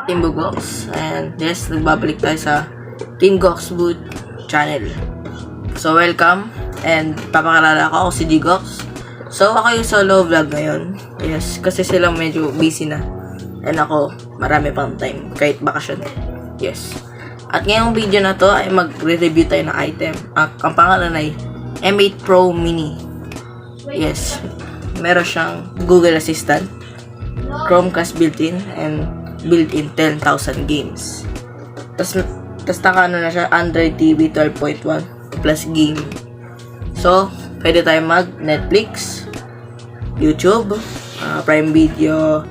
Team Bugox, and yes, nagbabalik tayo sa Team Goxwood channel. So welcome, and papakalala ako si G-Gox. So ako yung solo vlog ngayon. Yes, kasi sila medyo busy na. And ako, marami pang time, kahit bakasyon. Yes. At ngayong video na to ay magre-review tayo ng item. Ang pangalan ay M8 Pro Mini. Yes. Meron siyang Google Assistant, Chromecast built-in, and built-in 10,000 games. Tas naka na siya, Android TV 12.1 plus game. So, pwede tayo mag Netflix, YouTube, Prime Video,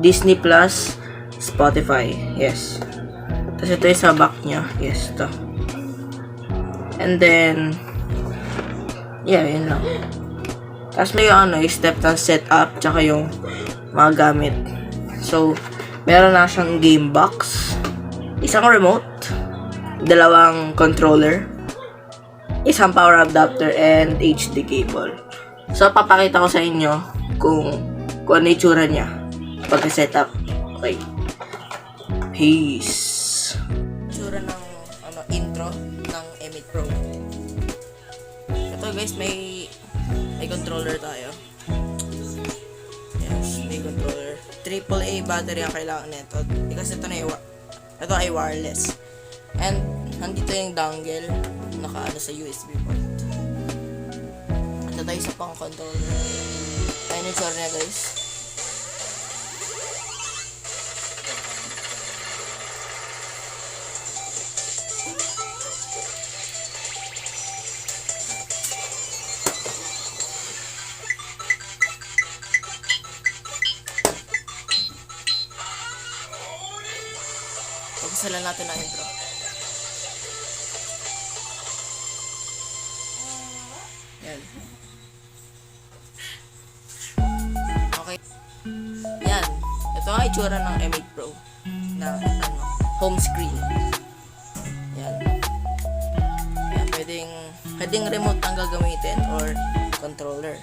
Disney Plus, Spotify. Yes. Tapos ito yung sa back niya. Yes, ito. And then, yeah, yun lang. Tapos may yung step ng setup, tsaka yung mga gamit. So, meron na siyang game box, isang remote, dalawang controller, isang power adapter, and HD cable. So, papakita ko sa inyo kung ano yung itsura niya pagka-setup. Okay. Peace! Itsura ng intro ng M8 Pro. Ito guys, may controller tayo. Yes, may controller. AAA battery ang kailangan nito. Kasi ito ay wireless. And nandito yung dongle naka sa USB port. Ito tayo sa pang controller. Ayun yung tsura niya guys. Pagkasalan natin ang intro. Yan. Okay. Yan. Ito ang itsura ng M8 Pro na home screen. Yan. Yan. Pwedeng remote ang gagamitin or controller.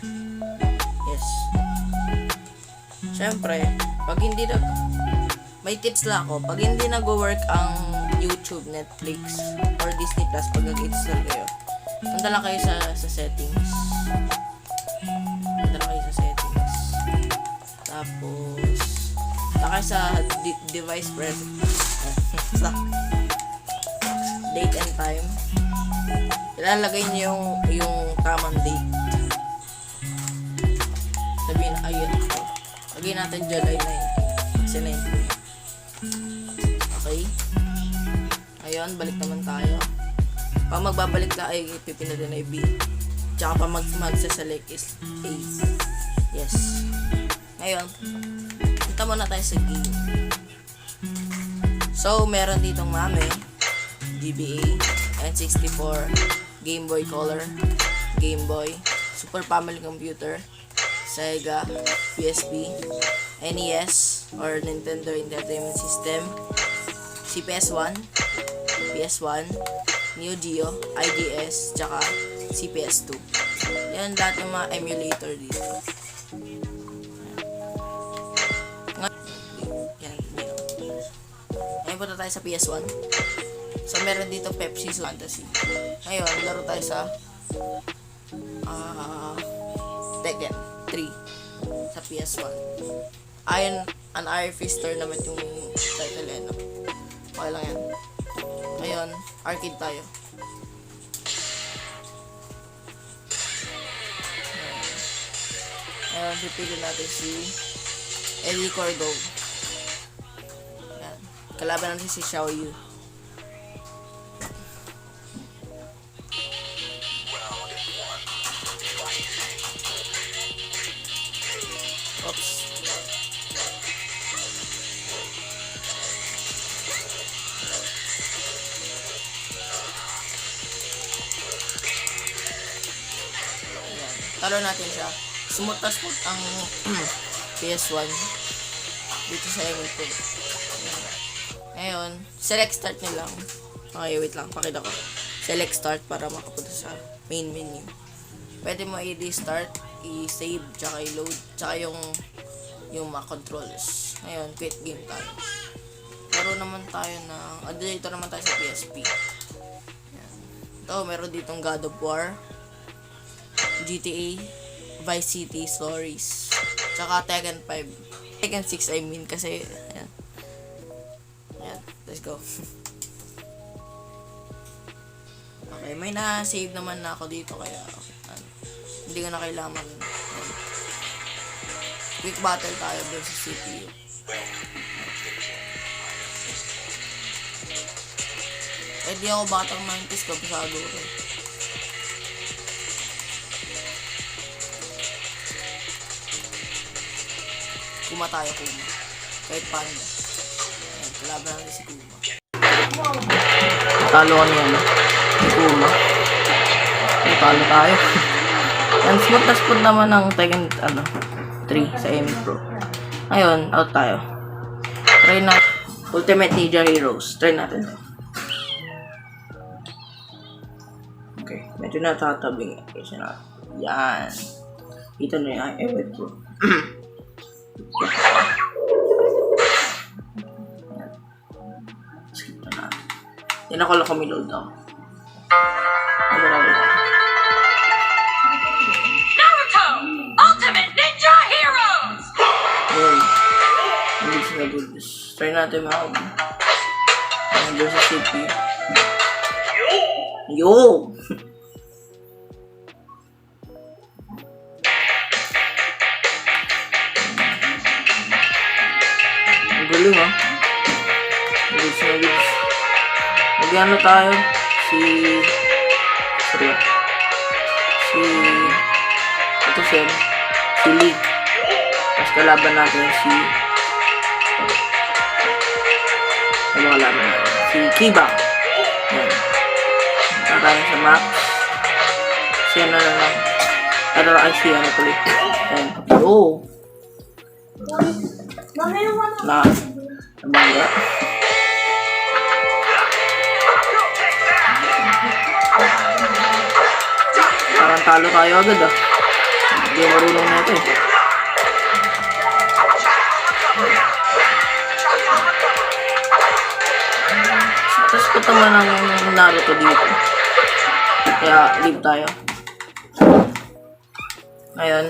Yes. Siyempre, pag hindi may tips lang ako. Pag hindi nag-work ang YouTube, Netflix, or Disney Plus pag nag-install kayo, punta lang kayo sa settings. Punta lang kayo sa settings. Tapos, punta kayo sa device sa date and time. Ilalagay niyo yung tamang date. Sabihin na, ayun. Lagyan natin July 19. Kasi 19. Okay. Ayun, balik naman tayo. Pag magbabalik ka ay pipindutin na B. Tsaka pag magsaselect is A. Yes. Ngayon, punta muna tayo sa game. So, meron ditong Mame, GBA, N64, Game Boy Color, Game Boy, Super Family Computer, Sega, PSP, NES or Nintendo Entertainment System, CPS-1, PS1, Neo Geo, IDS, tsaka CPS-2. Yan lahat ng mga emulator dito. Yan. Ngayon punta tayo sa PS1. So meron dito Pepsi Fantasy. Ngayon, laro tayo sa Tekken 3 sa PS1. Ayon an Iron Fist tournament yung title yan. Okay lang yan. Ngayon, arcade tayo. Ngayon, pipili natin si Ellie Cordo. Yan. Kalaban natin si Xiao Yu. Oops. Talo natin siya. Smooth na smooth ang PS1 dito sa M8 Pro. Ngayon, select start nyo lang. Okay, wait lang. Pakita ko. Select start para makapunta sa main menu. Pwede mo i-restart, i-save, tsaka i-load, tsaka yung mga controls. Ngayon, quit game tayo. Laro naman tayo ng... dito naman tayo sa PSP. Ayan. Ito, meron ditong God of War, GTA, Vice City Stories, tsaka Tekken 5. Tekken 6 I mean, kasi... Ayan. Ayan, let's go. Okay, may na-save naman na ako dito, kaya... hindi ko na kailangan mag... Quick battle tayo doon sa CPU. Eh di ako batang 90s, kabisado ko. Kuma tayo, Kuma. Kahit paano. Ayan, kalaban natin si Kuma. Talo ka niya, no? Si Kuma. Talo tayo. Yan, smooth na smooth naman ng Tekken, 3 sa Emi Pro. Ngayon, out tayo. Try na Ultimate Ninja Heroes. Try natin. Okay, medyo natatabing. Kasi na. Yan. Ito na yung Emi Pro. Yan. Skip na natin. Yan ako lang kami load down. Try natin mga doon sa CPU. Yo! Ang galing, ha? Bilis. Mag-ano tayo? Ito siya. Si Lee. Tapos kalaban natin si Kiba. Yan. Punta tayo sa maps. Siya na lang. Ay, siya na pala. Yan. Oh! Nabangga. Parang talo tayo agad, ah. Hindi marunong na ito, eh. Tapos punta man ang Naruto dito. Kaya, leave tayo. Ngayon.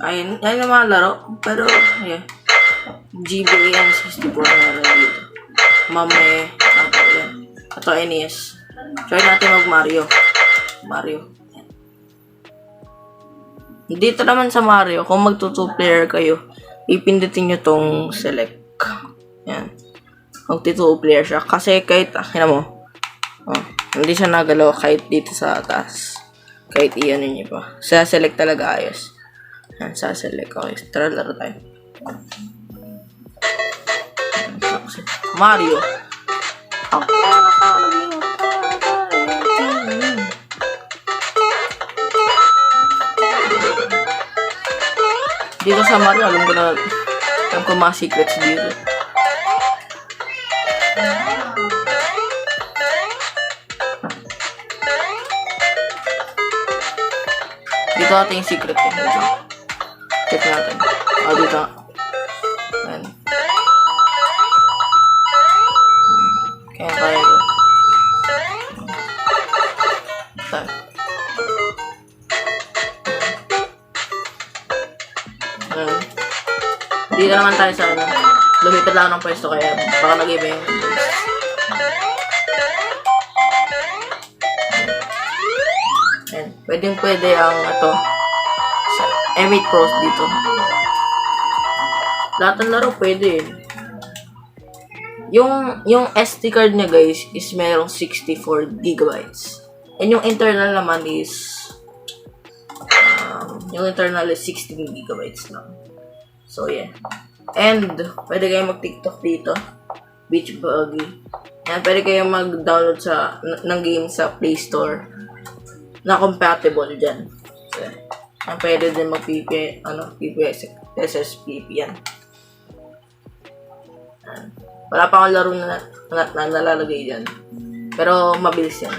Ayun yung mga laro. Pero, yeah. GBA 64 na meron dito. Mame. Ito, NES. Try natin mag-Mario. Dito naman sa Mario, kung magto-2-player kayo, ipindutin nyo tong select. Yan. Magti-2-player siya. Kasi kahit, hindi siya nagalaw kahit dito sa taas. Kahit iyan nyo pa. Sa-select talaga ayos. Yan, sa-select. Okay, tara laro tayo. Mario. Dito sa Mario, alam ko mga secrets dito. Dito natin yung secret. Check natin. Dito. Ayan. Kaya tayo. Dito naman tayo sa lumipat lang ng pwesto kaya baka nag-iba yung voice. Ayan. Pwede ang sa M8 Pros dito. Lahat ng laro pwede. Yung SD card niya guys is merong 64 gigabytes. And yung internal naman is yung internal is 16 gigabytes lang. So, yeah. And, pwede kayong mag-TikTok dito. Beach Buggy. Yan, pwede kayong mag-download ng game sa Play Store na compatible dyan. So, yan, pwede din mag-PP, SSPP yan. Wala pa akong laro na nalalagay dyan. Pero, mabilis yan.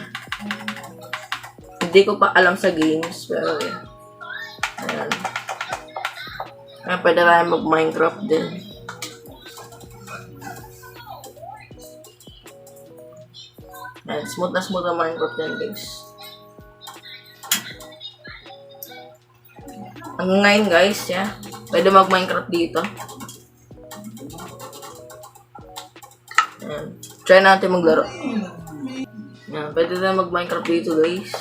Hindi ko pa alam sa games, pero yan. Ayan. Kaya pwede tayo mag-Minecraft din. Yan, smooth na smooth ang Minecraft yan, guys. Hanggang ngayon, guys, yeah. Pwede mag-Minecraft dito. Yan. Try natin maglaro. Yan, pwede tayo mag-Minecraft dito, guys.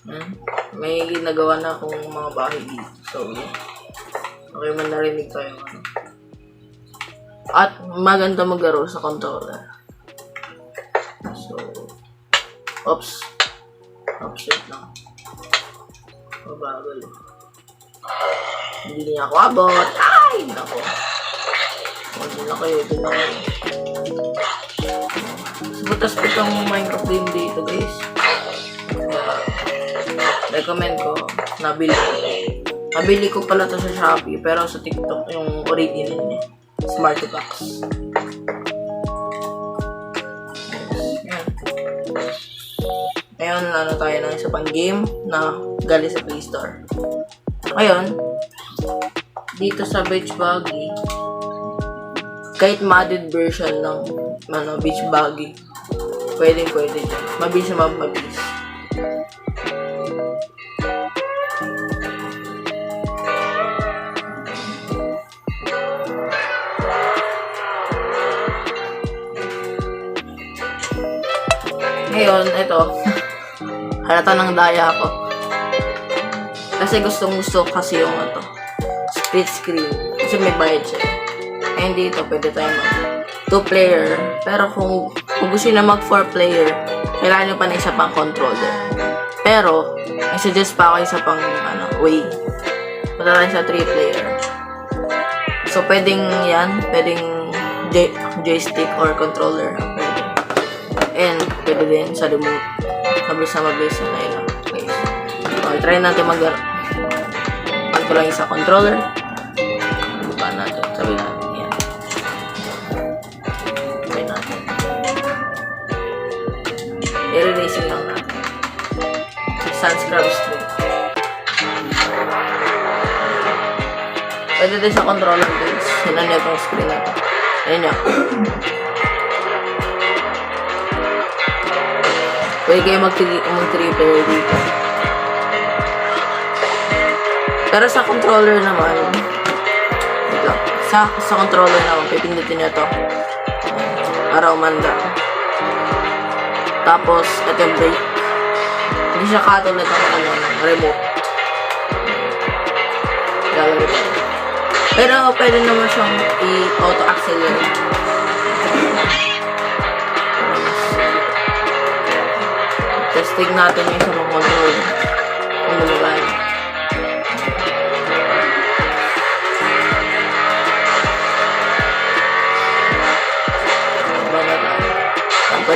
Yan. May ginagawa na akong mga bahay dito. So, yeah. Okay, man narinig tayo. At maganda maglaro sa controller. So, oops, wait lang. Mabagal. Hindi niya ako abot. Ay, nako. Hindi na kayo, ito na kayo. Butas-but ang Minecraft din dito, guys. Recommend ko, nabili ko pala to sa Shopee, pero sa TikTok yung original niya. Smarty Box. Ngayon, ano tayo ng isa pang game na galing sa Play Store. Ngayon, dito sa Beach Buggy, kahit modded version ng Beach Buggy, pwede dyan. Mabilis na mabilis. Ngayon, ito, halata ng daya ako. Kasi gusto kasi yung split screen. Kasi may bayad siya. And dito, pwede tayo mag 2-player. Pero kung gusto nyo na mag 4-player, kailangan nyo pa na isa pang controller. Pero, may suggest pa ako isa pang way. Punta tayo sa 3-player. So, pwedeng yan. Pwedeng joystick or controller. Pwede. And, pwede din sa remote. Mabilis na ilang. Okay, try natin mag-ano ko lang isa controller. Ba natin. Sabi natin. Yan. Try natin. I-racing lang natin. Sunscrub Street. Pwede din sa controller guys. Sinan niya itong screen natin. Ayan niya. Pwede kayo mag-3-player dito. Pero sa controller naman, ito, sa controller naman, pipindutin nyo ito. Para umanda. Tapos, ito yung brake. Hindi siya katulad ng remote. Lalagay pa. Pero pwede naman siyang i-auto-accelerate. Testing natin yung sa mga controller. Kung lumabay.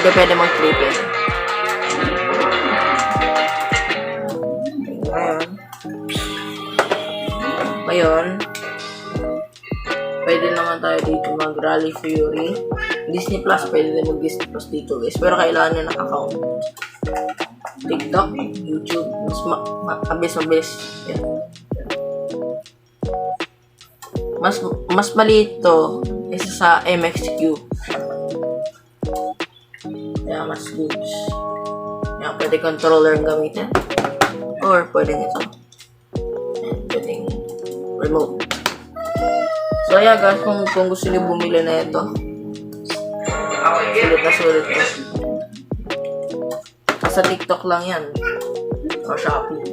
Pwede mag-triple. Ngayon, pwede naman tayo dito mag-Rally Fury. Disney Plus, pwede din mag-Disney Plus dito guys. Pero kailangan nyo ng account. TikTok, YouTube, mabilis. Yan. Mas maliit to isa sa MXQ. Kaya mas goods. Yan, pwede controller ang gamitin. Or pwede nito. Yan, pwedeng remote. So yeah guys, kung gusto niyo bumili na ito, sulit na. Sa TikTok lang yan. O Shopee.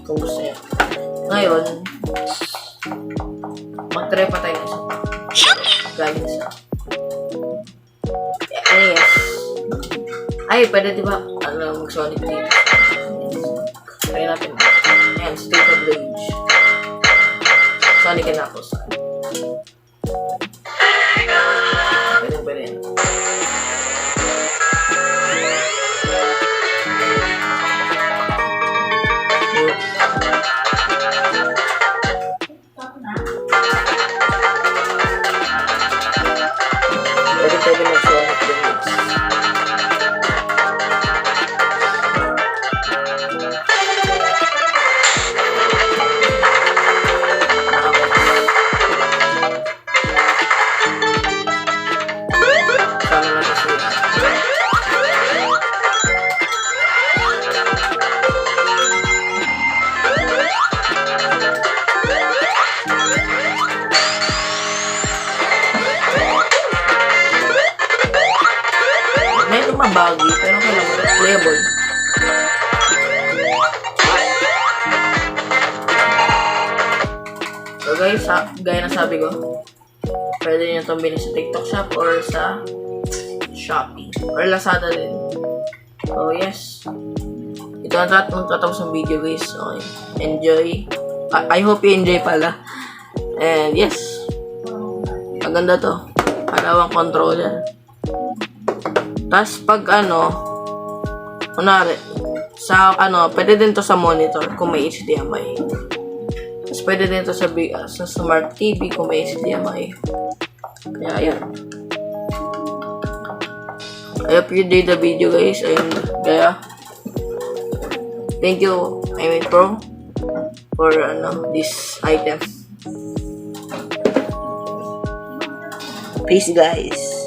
Kung gusto niyo. Ngayon, mag-try pa tayo sa guys. Yes. Ay, pwede diba mag-Sonic dito. Try natin. Ayan, State of Rage. Sonic and Knuckles. Pwede yan. Pwede mag-Sonic din. laggy, pero okay lang, playable. So guys, gaya na sabi ko, pwede nyo itong bilhin sa TikTok Shop or sa Shopee or Lazada din. So yes, ito ang tatapos ng video guys. Okay, enjoy. I hope you enjoy pala. And yes, maganda to. Kalawang controller. Tapos pag kunwari, sa pwede din to sa monitor kung may HDMI. Tapos pwede din to sa Smart TV kung may HDMI. Kaya ayan. I hope you enjoyed the video guys. Ayun, kaya thank you, Pro, for this item. Peace guys.